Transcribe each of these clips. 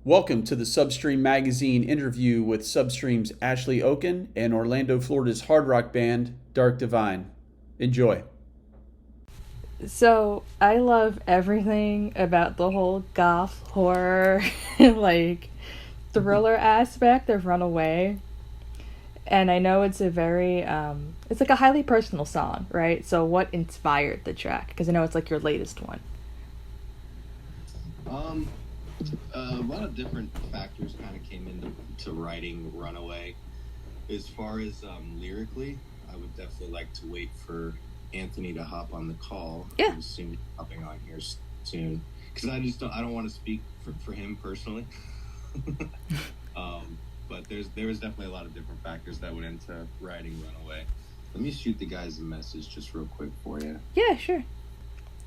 Welcome to the Substream magazine interview with Substream's Ashley Oken and Orlando, Florida's hard rock band, Dark Divine. Enjoy. So, I love everything about the whole goth horror, like, thriller aspect of Runaway. And I know it's a very, it's like a highly personal song, right? So, what inspired the track? Because I know it's like your latest one. A lot of different factors kind of came into writing Runaway. As far as lyrically, I would definitely like to wait for Anthony to hop on the call. Yeah. He'll soon be hopping on here soon. Because I don't want to speak for him personally. But there was definitely a lot of different factors that went into writing Runaway. Let me shoot the guys a message just real quick for you. Yeah, sure.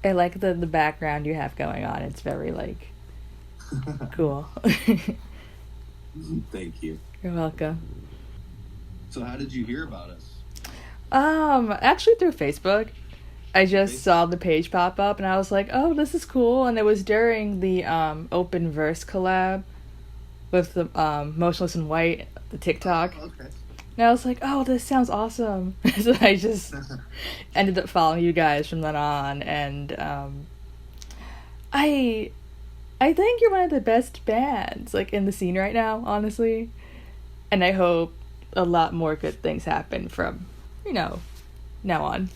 I like the background you have going on. It's very, like, cool. Thank you. You're welcome. So how did you hear about us? Actually through Facebook. I just saw the page pop up and I was like, oh, this is cool. And it was during the open verse collab with the Motionless in White, the TikTok. Oh, okay. And I was like, oh, this sounds awesome. So I just ended up following you guys from then on. And I think you're one of the best bands, like, in the scene right now, honestly. And I hope a lot more good things happen from, now on.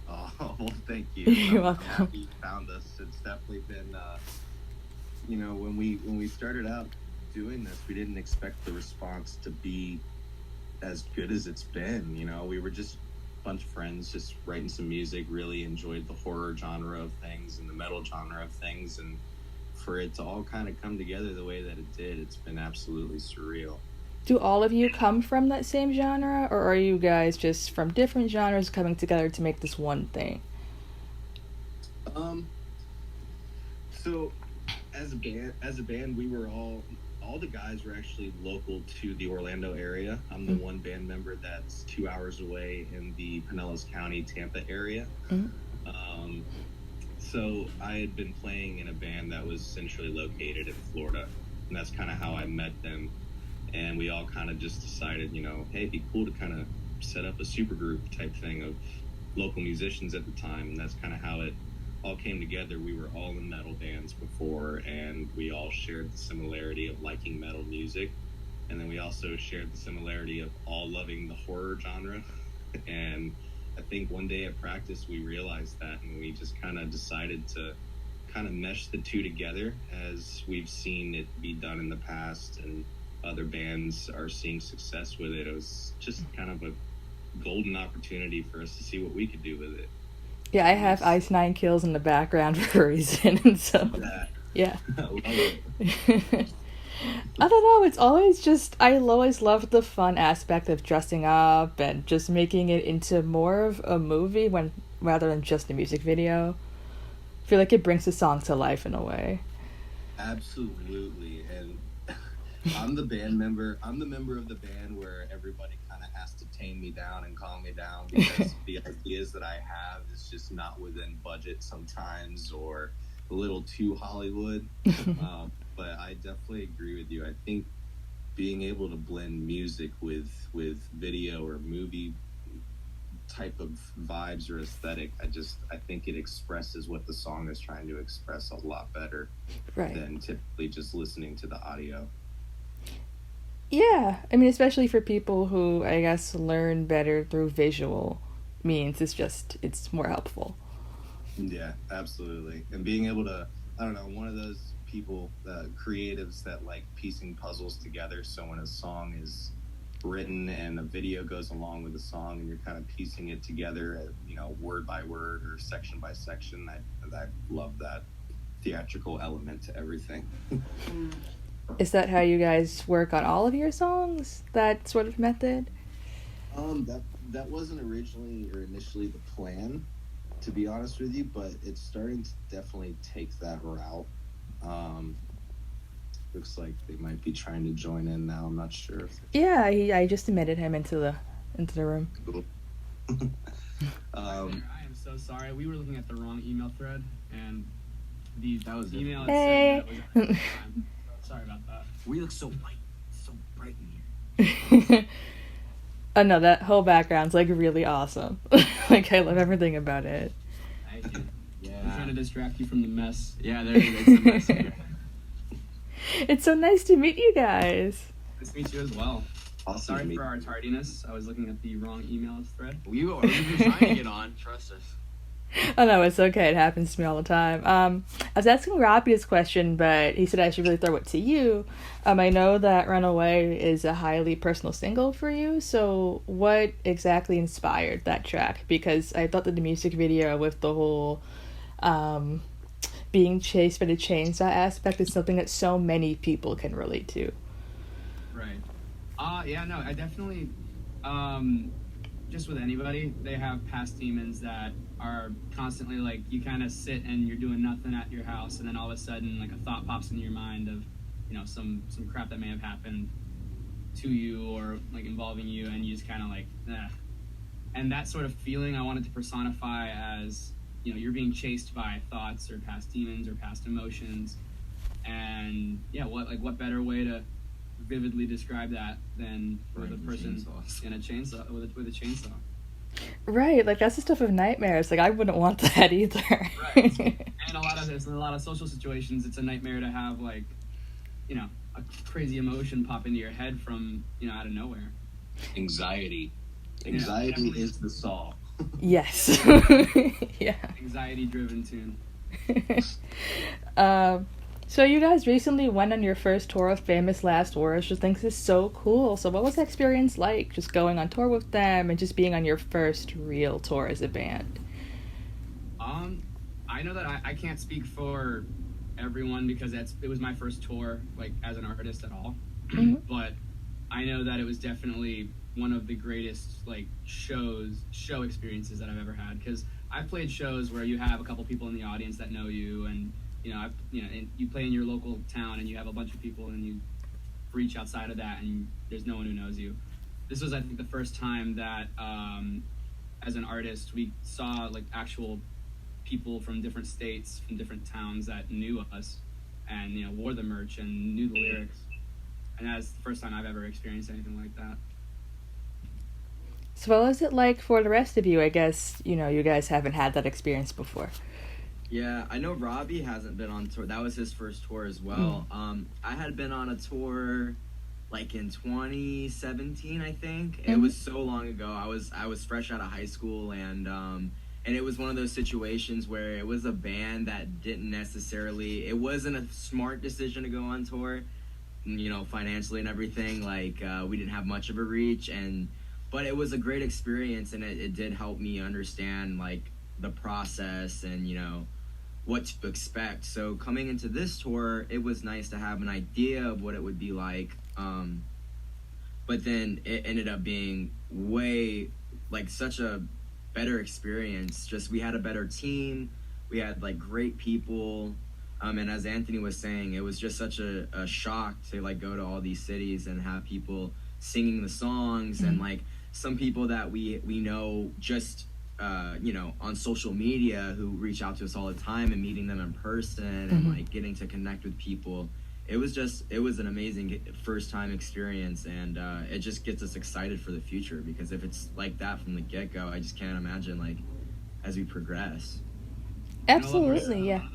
Oh, well, thank you. You're welcome. I'm happy you found us. It's definitely been, when we started out doing this, we didn't expect the response to be as good as it's been. We were just a bunch of friends just writing some music, really enjoyed the horror genre of things and the metal genre of things, and for it to all kind of come together the way that it did, it's been absolutely surreal. Do all of you come from that same genre, or are you guys just from different genres coming together to make this one thing? So as a band, we were all the guys were actually local to the Orlando area. I'm the one band member that's 2 hours away in the Pinellas County, Tampa area. Mm-hmm. So I had been playing in a band that was centrally located in Florida, and that's kind of how I met them. And we all kind of just decided, hey, it'd be cool to kind of set up a supergroup type thing of local musicians at the time. And that's kind of how it all came together. We were all in metal bands before, and we all shared the similarity of liking metal music. And then we also shared the similarity of all loving the horror genre. And I think one day at practice, we realized that, and we just kind of decided to kind of mesh the two together, as we've seen it be done in the past, and other bands are seeing success with it. It was just kind of a golden opportunity for us to see what we could do with it. Yeah, I have Ice Nine Kills in the background for a reason, and so yeah. I love it. I don't know, it's always just, I always loved the fun aspect of dressing up and just making it into more of a movie rather than just a music video. I feel like it brings the song to life in a way. Absolutely. And I'm the member of the band where everybody kind of has to tame me down and calm me down, because the ideas that I have is just not within budget sometimes, or a little too Hollywood. But I definitely agree with you. I think being able to blend music with video or movie type of vibes or aesthetic, I think it expresses what the song is trying to express a lot better than typically just listening to the audio. Yeah, I mean, especially for people who, I guess, learn better through visual means, it's more helpful. Yeah, absolutely. And being able to, I don't know, one of those people, creatives that like piecing puzzles together, so when a song is written and a video goes along with the song and you're kind of piecing it together, word by word or section by section, I love that theatrical element to everything. Is that how you guys work on all of your songs? That sort of method? That wasn't originally or initially the plan, to be honest with you, but it's starting to definitely take that route. Looks like they might be trying to join in now. I'm not sure. Yeah, I just admitted him into the room. Cool. I am so sorry. We were looking at the wrong email thread, and the email Hey. said that was sorry about that. We look so white, so bright in here. Oh no, that whole background's like really awesome. Like I love everything about it. Thank you. Yeah. I'm trying to distract you from the mess. Yeah, there it is. It's a mess here. It's so nice to meet you guys. Nice to meet you as well. Awesome to Sorry meet for our tardiness. I was looking at the wrong email thread. We've been trying to get on. Trust us. Oh no, it's okay. It happens to me all the time. I was asking Robbie this question, but he said I should really throw it to you. I know that Runaway is a highly personal single for you, so what exactly inspired that track? Because I thought that the music video with the whole being chased by the chainsaw aspect is something that so many people can relate to. Right. Yeah, no, I definitely, just with anybody, they have past demons that are constantly like, you kind of sit and you're doing nothing at your house, and then all of a sudden, like, a thought pops into your mind of, you know, some crap that may have happened to you or, like, involving you, and you just kind of like, eh. And that sort of feeling I wanted to personify as, you know, you're being chased by thoughts or past demons or past emotions. And, yeah, what better way to vividly describe that than with a person in a chainsaw, with a chainsaw. Right, like that's the stuff of nightmares. Like I wouldn't want that either. Right. And a lot of social situations, it's a nightmare to have, like, you know, a crazy emotion pop into your head from, you know, out of nowhere. Anxiety Yeah, is the saw. Yes. Yeah. Anxiety driven tune. So you guys recently went on your first tour of Famous Last Words, which I think is so cool. So what was that experience like, just going on tour with them and just being on your first real tour as a band? I know that I can't speak for everyone because it was my first tour, like, as an artist at all. Mm-hmm. But I know that it was definitely one of the greatest, like, show experiences that I've ever had, because I've played shows where you have a couple people in the audience that know you, and and you play in your local town and you have a bunch of people, and you reach outside of that and there's no one who knows you. This was, I think, the first time that as an artist we saw, like, actual people from different states, from different towns that knew us and, you know, wore the merch and knew the lyrics. And that's the first time I've ever experienced anything like that. So what was it like for the rest of you? I guess, you know, you guys haven't had that experience before. Yeah, I know Robbie hasn't been on tour. That was his first tour as well. I had been on a tour like in 2017, I think. It was so long ago. I was fresh out of high school, and it was one of those situations where it was a band that didn't necessarily, it wasn't a smart decision to go on tour, you know, financially and everything. Like, we didn't have much of a reach, but it was a great experience, and it did help me understand, like, the process and, you know, what to expect. So coming into this tour, it was nice to have an idea of what it would be like, but then it ended up being way, like, such a better experience. Just, we had a better team, we had, like, great people, and as Anthony was saying, it was just such a shock to, like, go to all these cities and have people singing the songs, and, like, some people that we know just you know, on social media, who reach out to us all the time, and meeting them in person and like getting to connect with people. It was an amazing first time experience, and it just gets us excited for the future, because if it's like that from the get-go, I just can't imagine, like, as we progress. Absolutely, yeah.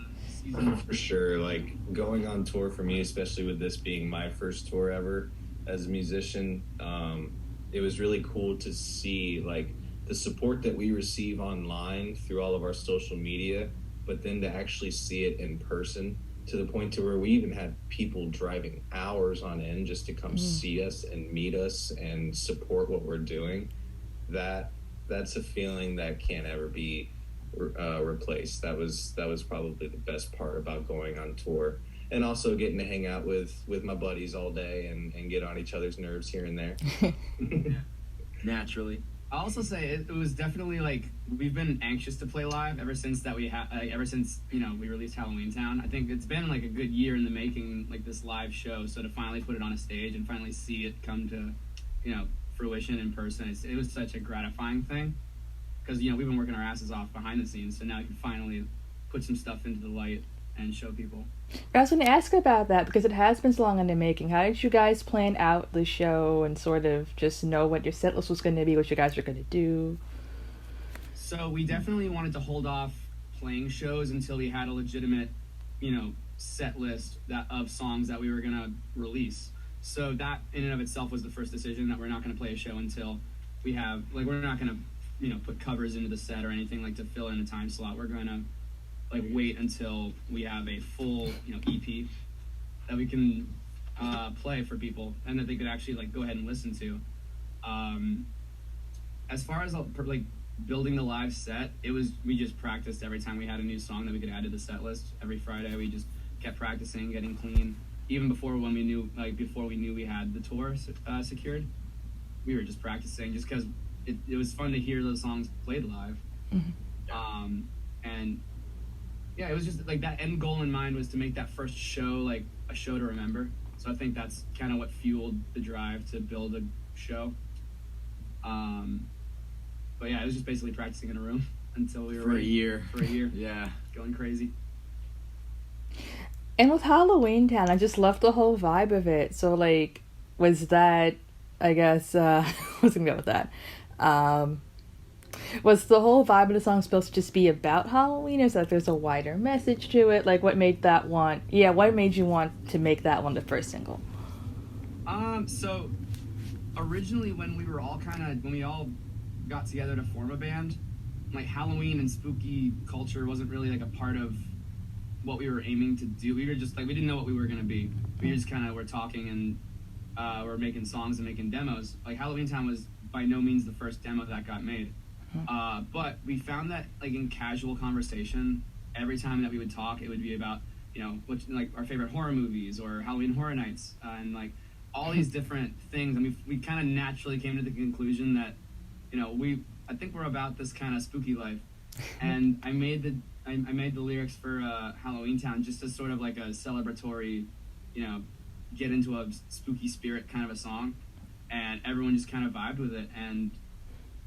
For sure, like, going on tour for me, especially with this being my first tour ever as a musician, it was really cool to see, like, the support that we receive online through all of our social media, but then to actually see it in person, to the point to where we even had people driving hours on end just to come see us and meet us and support what we're doing. That's a feeling that can't ever be replaced. That was probably the best part about going on tour, and also getting to hang out with my buddies all day and get on each other's nerves here and there. Naturally. I'll also say it was definitely, like, we've been anxious to play live ever since you know, we released Halloween Town. I think it's been, like, a good year in the making, like, this live show. So to finally put it on a stage and finally see it come to, you know, fruition in person, it was such a gratifying thing, because, you know, we've been working our asses off behind the scenes, so now you can finally put some stuff into the light. and show people. I was going to ask about that because it has been so long in the making. How did you guys plan out the show and sort of just know what your set list was going to be, what you guys were going to do? So we definitely wanted to hold off playing shows until we had a legitimate, set list of songs that we were going to release. So that in and of itself was the first decision, that we're not going to play a show until we have, we're not going to, put covers into the set or anything to fill in a time slot. We're going to wait until we have a full, EP that we can play for people and that they could actually go ahead and listen to. As far as building the live set, we just practiced every time we had a new song that we could add to the set list. Every Friday we just kept practicing, getting clean. Even before we knew we had the tour secured, we were just practicing just because it was fun to hear those songs played live. Mm-hmm. And yeah, it was just that end goal in mind was to make that first show a show to remember. So I think that's kind of what fueled the drive to build a show. But yeah, it was just basically practicing in a room until we were for ready. For a year. Yeah, going crazy. And with Halloween Town, I just loved the whole vibe of it. So was that, I guess, I was gonna go with that. Was the whole vibe of the song supposed to just be about Halloween? Or is that there's a wider message to it? What made what made you want to make that one the first single? So originally when we all got together to form a band, Halloween and spooky culture wasn't really a part of what we were aiming to do. We were just we didn't know what we were going to be. We just were talking and we're making songs and making demos. Halloween Town was by no means the first demo that got made. But we found that in casual conversation, every time that we would talk, it would be about our favorite horror movies or Halloween Horror Nights and all these different things. And we kind of naturally came to the conclusion that I think we're about this kind of spooky life. And I made the lyrics for Halloween Town just as sort of a celebratory, get into a spooky spirit kind of a song, and everyone just kind of vibed with it, and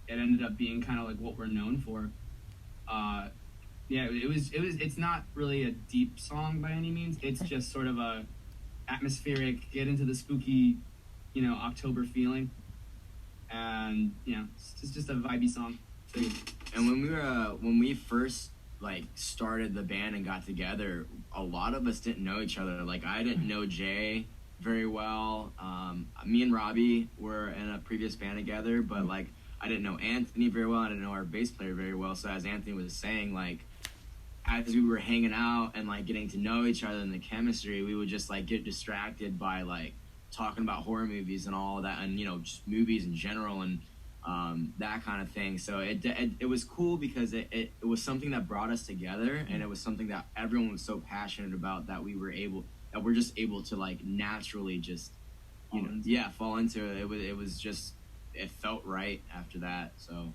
it ended up being kind of what we're known for. It's not really a deep song by any means. It's just sort of a atmospheric, get into the spooky, October feeling, and it's just a vibey song. So, and when we first started the band and got together, a lot of us didn't know each other. I didn't know Jay very well. Me and Robbie were in a previous band together, but I didn't know Anthony very well. I didn't know our bass player very well. So as Anthony was saying, as we were hanging out and getting to know each other and the chemistry, we would just get distracted by talking about horror movies and all that, and just movies in general and that kind of thing. So it was cool because it was something that brought us together, and it was something that everyone was so passionate about that we're just able to naturally just fall into it. It was just, it felt right after that. So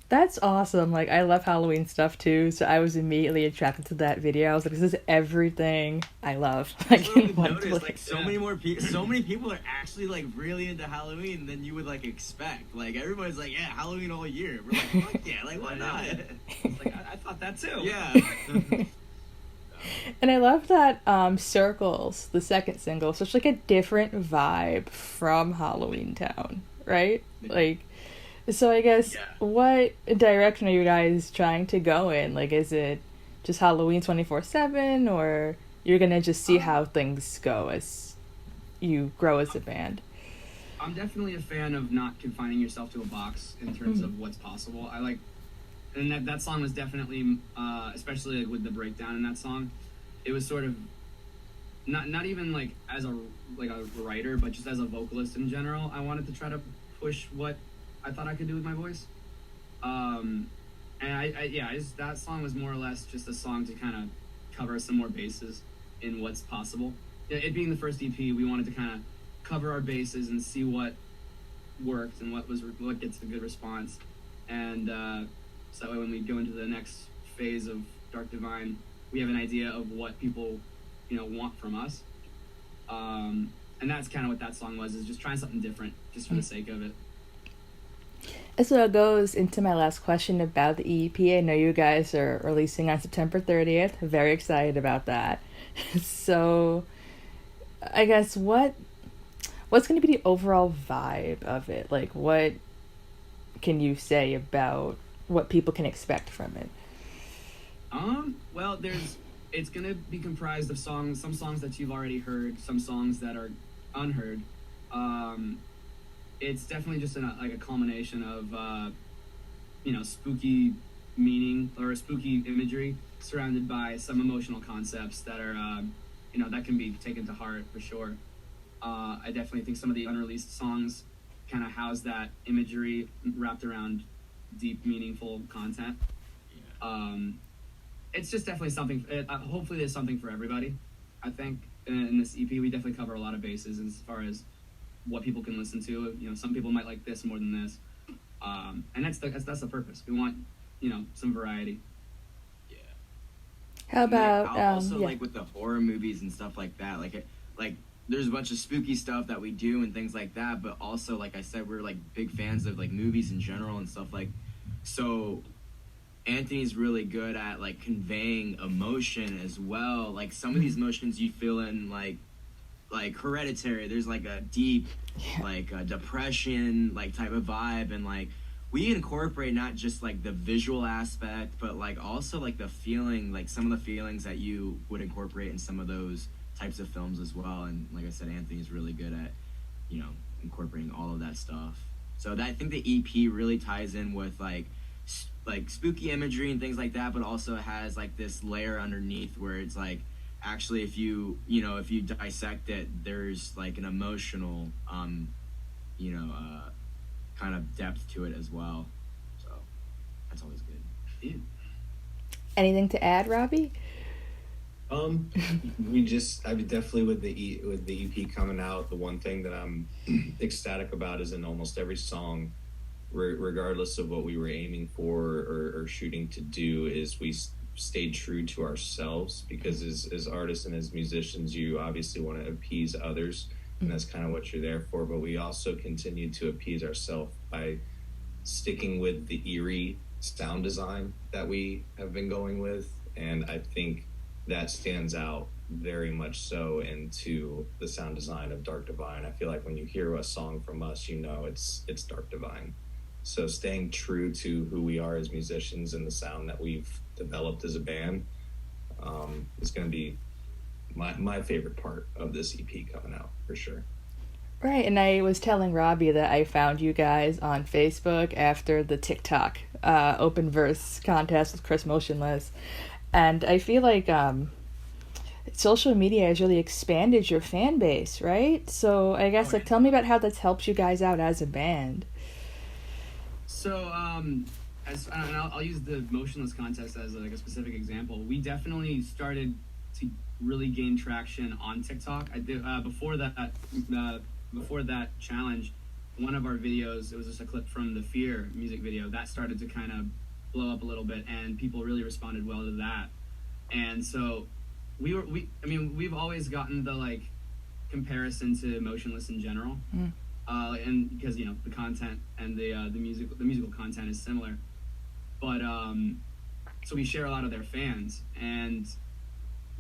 that's awesome. I love Halloween stuff too, so I was immediately attracted to that video. I was this is everything I love. That's what we noticed. So many people are actually really into Halloween than you would expect. Everybody's yeah, Halloween all year. We're fuck yeah, why not? It's I thought that too. Yeah. And I love that Circles, the second single, such a different vibe from Halloween Town, right? So I guess, what direction are you guys trying to go in? Is it just Halloween 24/7, or you're gonna just see how things go as you grow as a band? I'm definitely a fan of not confining yourself to a box in terms of what's possible. And that song was definitely, especially with the breakdown in that song, it was sort of not even as a writer, but just as a vocalist in general. I wanted to try to push what I thought I could do with my voice. And that song was more or less just a song to kind of cover some more bases in what's possible. It being the first EP, we wanted to kind of cover our bases and see what worked and what gets a good response. And so that way when we go into the next phase of Dark Divine, we have an idea of what people, want from us. And that's kind of what that song was, is just trying something different, just for the sake of it. So it goes into my last question about the EP. I know you guys are releasing on September 30th. Very excited about that. So I guess what's going to be the overall vibe of it? Like, what can you say about what people can expect from it? Well, it's gonna be comprised of some songs that you've already heard, some songs that are unheard. It's definitely just like a culmination of, spooky meaning or spooky imagery surrounded by some emotional concepts that are, that can be taken to heart for sure. I definitely think some of the unreleased songs kind of house that imagery wrapped around deep, meaningful content. It's just definitely something. Hopefully, there's something for everybody. I think in this EP, we definitely cover a lot of bases as far as what people can listen to. Some people might like this more than this, and that's the purpose. We want some variety. Yeah. How about also like with the horror movies and stuff like that? Like there's a bunch of spooky stuff that we do and things like that, but also like I said, we're like big fans of like movies in general and stuff like. So Anthony's really good at like conveying emotion as well. Like some of these emotions you feel in like Hereditary. There's like a deep like a depression like type of vibe, and like we incorporate not just like the visual aspect, but like also like the feeling, like some of the feelings that you would incorporate in some of those types of films as well. And like I said, Anthony's really good at incorporating all of that stuff. So I think the EP really ties in with like spooky imagery and things like that, but also has like this layer underneath where it's like actually if you dissect it, there's like an emotional kind of depth to it as well. So that's always good. Yeah. Anything to add, Robbie? I mean, definitely with the EP coming out, the one thing that I'm ecstatic about is in almost every song, regardless of what we were aiming for or shooting to do, is we stayed true to ourselves, because as artists and as musicians, you obviously want to appease others, and that's kind of what you're there for, but we also continue to appease ourselves by sticking with the eerie sound design that we have been going with, and I think that stands out very much so into the sound design of Dark Divine. I feel like when you hear a song from us, it's Dark Divine. So staying true to who we are as musicians and the sound that we've developed as a band is going to be my favorite part of this EP coming out, for sure. Right, and I was telling Robbie that I found you guys on Facebook after the TikTok open verse contest with Chris Motionless, and I feel like social media has really expanded your fan base, right? So I guess tell me about how that's helped you guys out as a band. So, I'll use the Motionless contest as like a specific example. We definitely started to really gain traction on TikTok. I did before that challenge. One of our videos, it was just a clip from the Fear music video, that started to kind of blow up a little bit, and people really responded well to that. And so we've always gotten the like comparison to Motionless in general. And because the content and the musical content is similar, but so we share a lot of their fans, and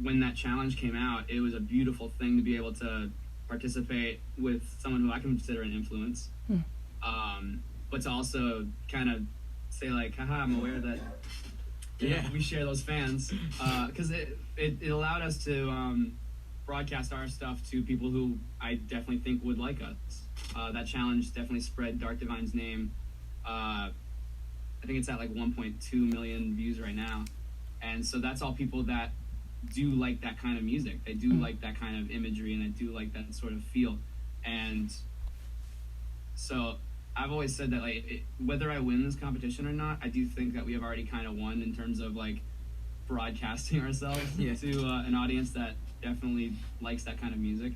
when that challenge came out, it was a beautiful thing to be able to participate with someone who I consider an influence, but to also kind of say like, haha, I'm aware that we share those fans, because it allowed us to broadcast our stuff to people who I definitely think would like us. That challenge definitely spread Dark Divine's name. I think it's at like 1.2 million views right now. And so that's all people that do like that kind of music. They do like that kind of imagery, and they do like that sort of feel. And so I've always said that like whether I win this competition or not, I do think that we have already kind of won in terms of like broadcasting ourselves to an audience that definitely likes that kind of music.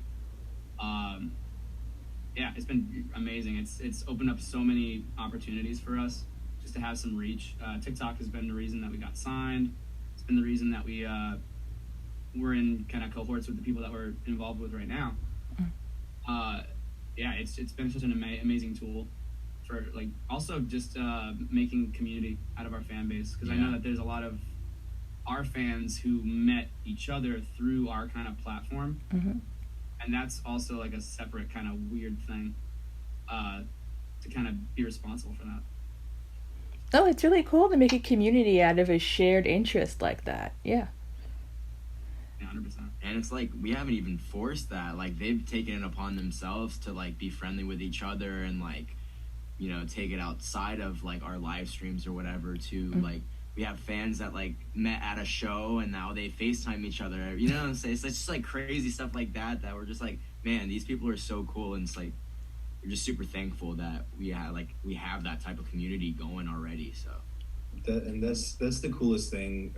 It's been amazing. It's opened up so many opportunities for us just to have some reach. TikTok has been the reason that we got signed. It's been the reason that we're in kind of cohorts with the people that we're involved with right now. It's been such an amazing tool for like also just making community out of our fan base, because I know Yeah. that there's a lot of our fans who met each other through our kind of platform, Mm-hmm. and that's also like a separate kind of weird thing to kind of be responsible for that. Oh, it's really cool to make a community out of a shared interest like that. Yeah. Yeah, 100%. And it's like we haven't even forced that. Like they've taken it upon themselves to like be friendly with each other and like, you know, take it outside of like our live streams or whatever to like we have fans that like met at a show and now they FaceTime each other. You know what I'm saying? It's just like crazy stuff like that we're just like, man, these people are so cool, and it's like we're just super thankful that we have that type of community going already. So That's the coolest thing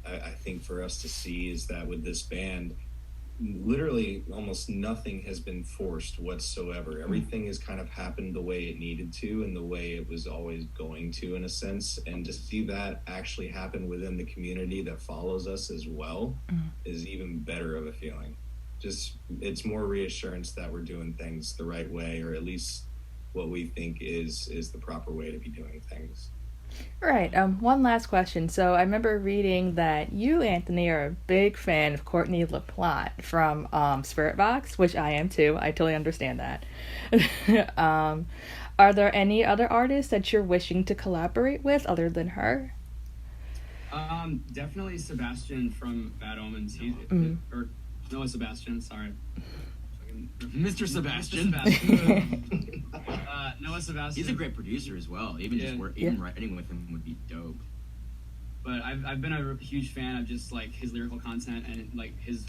I think for us to see is that with this band, literally almost nothing has been forced whatsoever. Everything has kind of happened the way it needed to and the way it was always going to, in a sense. And to see that actually happen within the community that follows us as well is even better of a feeling. Just it's more reassurance that we're doing things the right way, or at least what we think is the proper way to be doing things. Right. One last question. So I remember reading that you, Anthony, are a big fan of Courtney LaPlante from Spirit Box, which I am too. I totally understand that. Are there any other artists that you're wishing to collaborate with other than her? Definitely Sebastian from Bad Omens. He or Noah Sebastian. Sorry. Mr. Sebastian. Noah Sebastian. He's a great producer as well. Even just even writing with him would be dope. But I've been a huge fan of just like his lyrical content and like his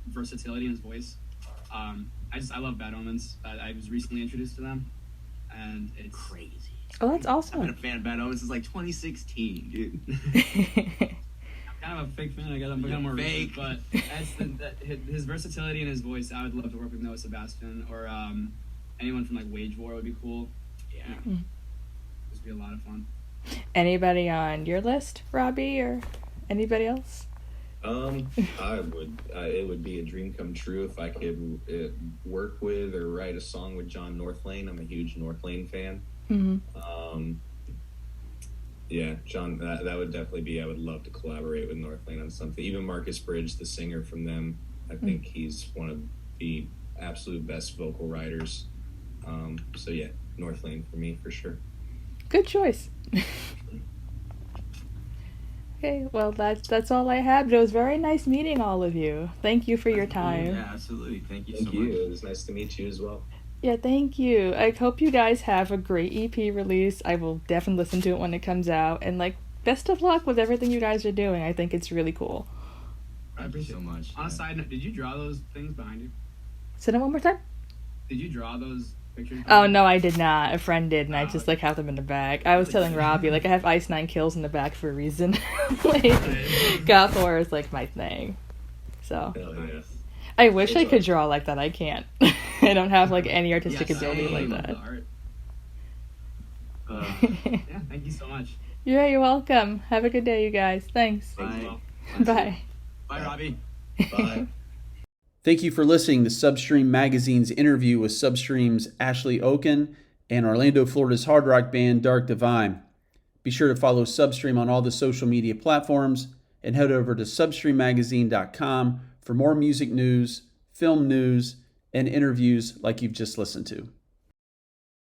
versatility in his voice. I love Bad Omens. I was recently introduced to them, and it's Crazy. Oh, that's I've been awesome. a fan of Bad Omens since like 2016, dude. I'm kind of a fake fan. I guess I'm becoming more fake. recent, but that's his versatility and his voice. I would love to work with Noah Sebastian or anyone from like Wage War would be cool. Yeah. This would be a lot of fun. Anybody on your list, Robbie, or anybody else? It would be a dream come true if I could work with or write a song with John Northlane. I'm a huge Northlane fan. Mm-hmm. Yeah, John, that would definitely be, I would love to collaborate with Northlane on something. Even Marcus Bridge, the singer from them, I think he's one of the absolute best vocal writers. So yeah, Northlane for me, for sure. Good choice. Okay, well that's all I had. But it was very nice meeting all of you. Thank you for your time. Yeah, absolutely. Thank you Thank so you. much. It was nice to meet you as well. Yeah, thank you. I hope you guys have a great EP release. I will definitely listen to it when it comes out. And like, best of luck with everything you guys are doing. I think it's really cool. I Thank you appreciate so much. On a side note, did you draw those things behind you? Say that one more time. Did you draw those pictures? Oh no, I did not. A friend did, and I Oh, just okay. like have them in the bag. I was telling Robbie like I have Ice 9 Kills in the back for a reason. Like goth horror is like my thing. So Hell yeah. I wish I could draw like that. I can't. I don't have like any artistic Yeah, ability same. like love that. the art. Yeah, thank you so much. Yeah, you're welcome. Have a good day, you guys. Thanks. Bye. Bye. Bye, Robbie. Bye. Thank you for listening to Substream Magazine's interview with Substream's Ashley Oken and Orlando, Florida's hard rock band Dark Divine. Be sure to follow Substream on all the social media platforms and head over to substreammagazine.com for more music news, film news, and interviews like you've just listened to.